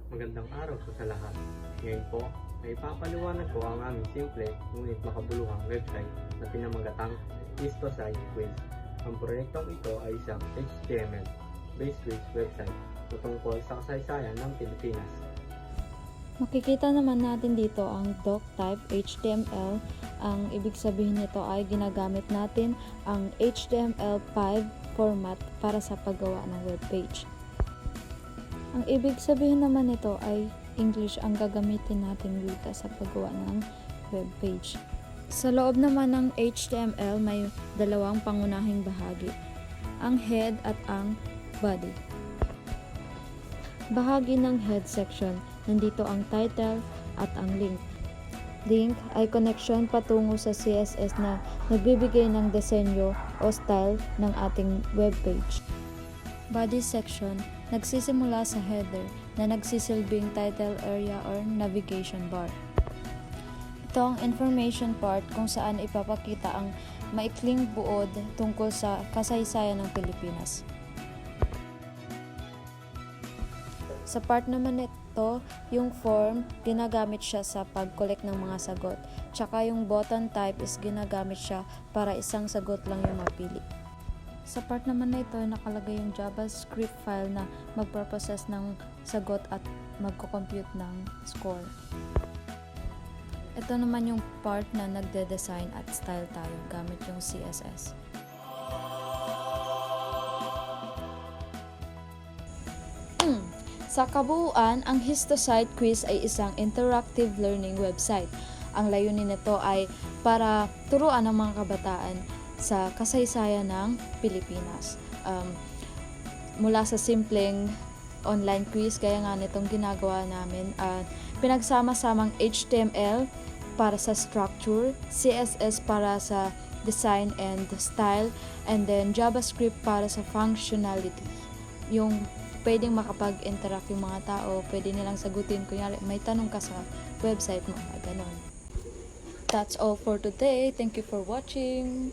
Magandang araw sa lahat. Ngayon po, ay ipapaliwanag ko ang aming simple ngunit makabuluhang website na pinamagatang Histosite Quiz. Ang proyektong ito ay isang HTML-based quiz website na tungkol sa kasaysayan ng Pilipinas. Makikita naman natin dito ang doc type HTML. Ang ibig sabihin nito ay ginagamit natin ang HTML5 format para sa paggawa ng web page. Ang ibig sabihin naman nito ay English ang gagamitin nating wika sa paggawa ng web page. Sa loob naman ng HTML may dalawang pangunahing bahagi, ang head at ang body. Bahagi ng head section, nandito ang title at ang link. Link ay connection patungo sa CSS na nagbibigay ng disenyo o style ng ating web page. Body section, nagsisimula sa header na nagsisilbing title area or navigation bar. Ito ang information part kung saan ipapakita ang maikling buod tungkol sa kasaysayan ng Pilipinas. Sa part naman nito, yung form, ginagamit siya sa pag-collect ng mga sagot. Tsaka yung button type is ginagamit siya para isang sagot lang yung mapili. Sa part naman na ito, nakalagay yung JavaScript file na magpo-process ng sagot at magko-compute ng score. Ito naman yung part na nagde-design at style tayo gamit yung CSS. Sa kabuuan, ang Histosite Quiz ay isang interactive learning website. Ang layunin nito ay para turuan ang mga kabataan sa kasaysayan ng Pilipinas. Mula sa simpleng online quiz, gaya nga nitong ginagawa namin, pinagsama-samang HTML para sa structure, CSS para sa design and style, and then JavaScript para sa functionality. Yung pwedeng makapag-interact yung mga tao, pwede nilang sagutin, kunyari may tanong ka sa website mo, ganon. That's all for today. Thank you for watching.